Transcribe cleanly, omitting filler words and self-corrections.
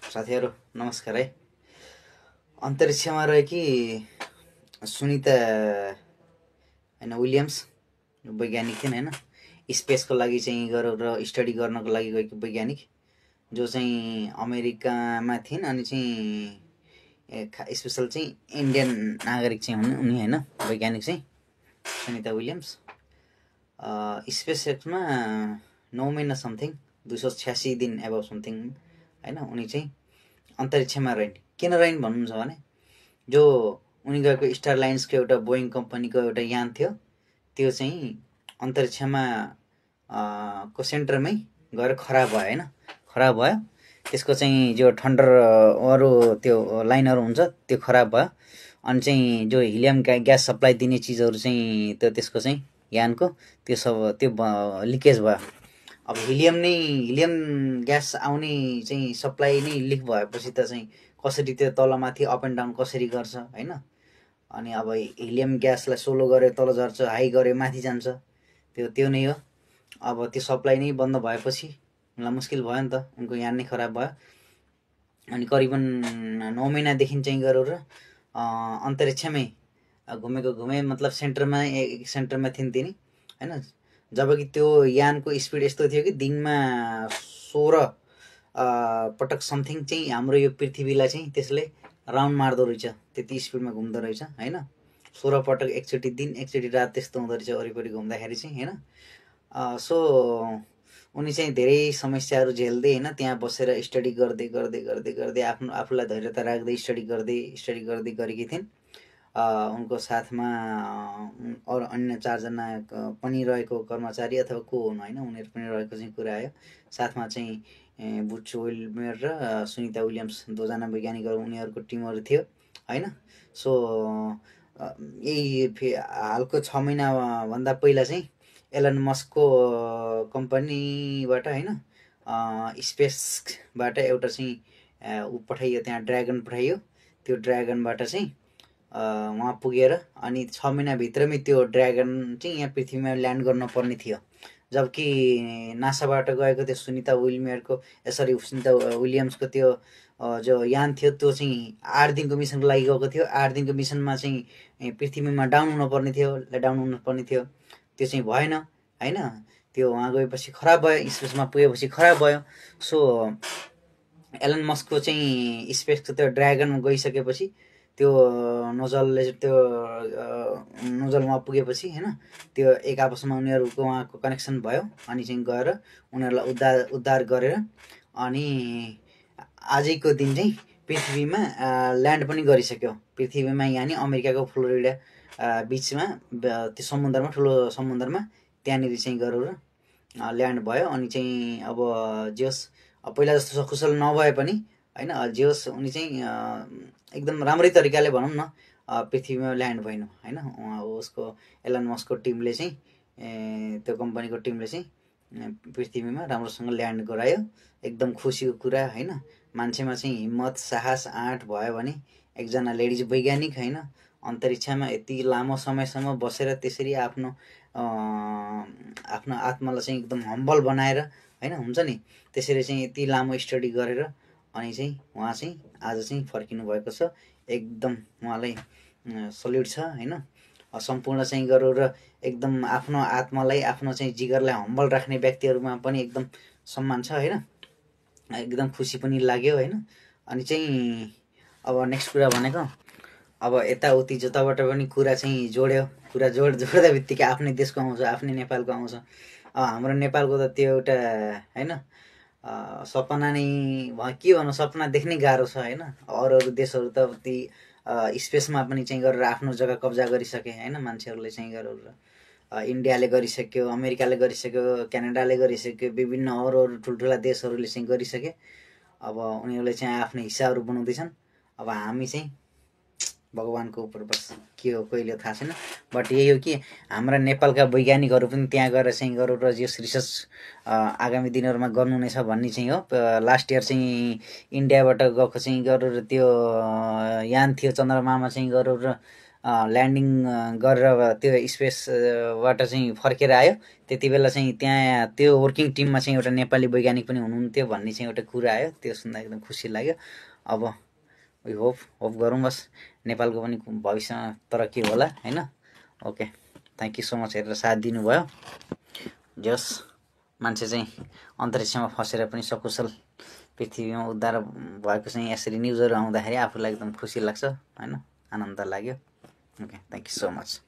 साथीहरु नमस्कार है। अन्तरिक्षमा रहेकी सुनिता हैन विलियम्स वैज्ञानिक थिइन् हैन, स्पेसको लागि चाहिँ गरेर स्टडी गर्नको लागि गएको वैज्ञानिक जो चाहिँ अमेरिकामा थिइन् अनि चाहिँ स्पेशल चाहिँ इन्डियन नागरिक चाहिँ हुन् उनी हैन, वैज्ञानिक चाहिँ सुनिता विलियम्स स्पेस एक्समा 9 महिना समथिङ 286 दिन एबभ समथिङ हैन, उनी चाहिँ अन्तरिक्षमा रहन्। किन रहन् भन्नुहुन्छ भने जो उनी गएको स्टार लाइन्सको एउटा बोइङ कम्पनीको एउटा यान थियो, त्यो चाहिँ अन्तरिक्षमा को सेन्टरमै गएर खराब भयो हैन, खराब भयो। त्यसको चाहिँ जो थन्डर अरु त्यो लाइनहरु हुन्छ त्यो खराब भयो। अनि चाहिँ जो हिलियम ग्यास सप्लाई दिने चिजहरु चाहिँ त्यो त्यसको चाहिँ यानको त्यो सब त्यो लिकेज भयो। अब हिलियम ग्यास आउने चाहिँ सप्लाई नै लिक भएपछि त चाहिँ कसरी त्यो तलमाथि अप एन्ड डाउन कसरी गर्छ हैन। अनि अब हिलियम ग्यासलाई सोलो गरे तल झर्छ, हाई गरे माथि जान्छ, त्यो नै हो। अब त्यो सप्लाई नै बन्द भएपछि उनलाई मुस्किल भयो नि त, उनको यान नै खराब भयो। अनि करिबन 9 महिनादेखि चाहिँ गरेर अन्तरिक्षमै घुमे मतलब सेन्टरमा थिइन् तिनी हैन। जबकि त्यो यानको स्पिड यस्तो थियो कि दिनमा 16 पटक समथिङ चाहिँ हाम्रो यो पृथ्वीलाई चाहिँ त्यसले राउन्ड मार्दो रहेछ, त्यति स्पिडमा घुम्दो रहेछ हैन। 16 पटक एकचोटि दिन एकचोटि रात त्यस्तो हुँदो रहेछ वरिपरि घुम्दाखेरि चाहिँ हैन। सो उनी चाहिँ धेरै समस्याहरू झेल्दै हैन, त्यहाँ बसेर स्टडी गर्दै आफूलाई धैर्यता राख्दै स्टडी गर्दै गरेकी थिइन्। उनको साथमा अरु अन्य 4 जना पनि रहेको कर्मचारी अथवा को हुनु हैन, उनीहरु पनि रहेको चाहिँ कुरा आयो। साथमा चाहिँ बुच विल्मेयर र सुनिता विलियम्स 2 जना वैज्ञानिकहरु उनीहरुको टिमहरु थियो हैन। सो यही हालको 6 महिना भन्दा पहिला चाहिँ एलन मस्कको कम्पनीबाट हैन स्पेसबाट एउटा चाहिँ उ पठाइयो, त्यहाँ ड्रागन पठाइयो। त्यो ड्रागनबाट चाहिँ वहाँ पुगेर अनि 6 महिना भित्रमै त्यो ड्रागन चाहिँ यहाँ पृथ्वीमा ल्यान्ड गर्न पर्ने थियो। जबकि नासाबाट गएको त्यो सुनिता विलियम्सको त्यो जो यान थियो त्यो चाहिँ 8 दिनको मिसनको लागि गएको थियो। 8 दिनको मिसनमा चाहिँ पृथ्वीमा डाउन हुन पर्ने थियो, त्यो चाहिँ भएन हैन। त्यो वहाँ गएपछि खराब भयो, स्पेसमा पुगेपछि खराब भयो। सो एलन मस्कको चाहिँ स्पेसको त्यो ड्रागन गइसकेपछि त्यो नोजलमा पुगेपछि हैन, त्यो एक आपसमा उनीहरुको वहाँको कनेक्सन भयो। अनि चाहिँ गएर उनीहरुलाई उद्धार गरेर अनि आजैको दिन चाहिँ पृथ्वीमा ल्यान्ड पनि गरिसक्यो। पृथ्वीमा यानी अमेरिकाको फ्लोरिडा बीचमा त्यो समुद्रमा, ठुलो समुद्रमा त्यहाँनिर चाहिँ गरेर ल्यान्ड भयो। अनि चाहिँ अब जेस पहिला जस्तो सकुशल नभए पनि हैन, जेस उनी चाहिँ एकदम राम्रै तरिकाले भनौं न पृथ्वीमा ल्यान्ड भइनु हैन। उसको एलन मस्कको टिमले चाहिँ त्यो कम्पनीको टिमले चाहिँ पृथ्वीमा राम्रोसँग ल्यान्ड गरायो। एकदम खुसीको कुरा हैन। मान्छेमा चाहिँ हिम्मत साहस आँट भयो भने एकजना लेडिज वैज्ञानिक हैन अन्तरिक्षमा यति लामो समयसम्म बसेर त्यसरी आफ्नो आत्मालाई चाहिँ एकदम हम्बल बनाएर हैन, हुन्छ नि त्यसरी चाहिँ यति लामो स्टडी गरेर अनि चाहिँ उहाँ चाहिँ आज चाहिँ फर्किनु भएको छ। एकदम उहाँलाई सल्युट छ हैन। सम्पूर्ण चाहिँ गरेर एकदम आफ्नो आत्मालाई, आफ्नो चाहिँ जिगरलाई हम्बल राख्ने व्यक्तिहरुमा पनि एकदम सम्मान छ हैन। एकदम खुसी पनि लाग्यो हैन। अनि चाहिँ अब नेक्स्ट कुरा भनेको अब यताउति जताबाट पनि कुरा चाहिँ जोड्यो, कुरा जोड्दा बित्तिकै आफ्नै देशको आउँछ, आफ्नै नेपालको आउँछ। अब हाम्रो नेपालको त त्यो एउटा हैन सपना नै के भन्नु, सपना देख्नै गाह्रो छ हैन। अरू देशहरु त ती स्पेसमा पनि चाहिँ गरेर आफ्नो जग्गा कब्जा गरिसके हैन। मान्छेहरुले चाहिँ गरेर इन्डियाले गरिसक्यो, अमेरिकाले गरिसक्यो, क्यानाडाले गरिसक्यो, विभिन्न अरू ठुल्ठुला देशहरुले चाहिँ गरिसके। अब उनीहरुले चाहिँ आफ्नो हिस्साहरु बनाउँदैछन्। अब हामी चाहिँ भगवानको उपर बस के हो कहिले थाहा छैन। बट यही हो कि हाम्रा नेपालका वैज्ञानिकहरु पनि त्यहाँ गएर चाहिँ गरेर यस रिसर्च आगामी दिनहरुमा गर्नु नै छ भन्ने चाहिँ हो। लास्ट इयर चाहिँ इन्डियाबाट गएको चाहिँ गरेर त्यो यान थियो चन्द्रमामा चाहिँ गरेर ल्यान्डिङ गरेर त्यो स्पेसबाट चाहिँ फर्केर आयो त्यति बेला चाहिँ त्यहाँ त्यो वर्किङ टिममा चाहिँ एउटा नेपाली वैज्ञानिक पनि हुनुहुन्थ्यो भन्ने चाहिँ एउटा कुरा आयो त्यो सुन्दा एकदम खुसी लाग्यो अब वी होप गरौँ बस नेपालको पनि भविष्यमा तरक्की होला हैन okay thank you so much हेरेर साथ दिनुभयो जस मान्छे चाहिँ अन्तरिक्षमा फसेर पनि सकुशल पृथ्वीमा उद्धार भएको चाहिँ यसरी न्युजहरू आउँदाखेरि आफूलाई एकदम खुसी लाग्छ हैन आनन्द लाग्यो okay thank you so much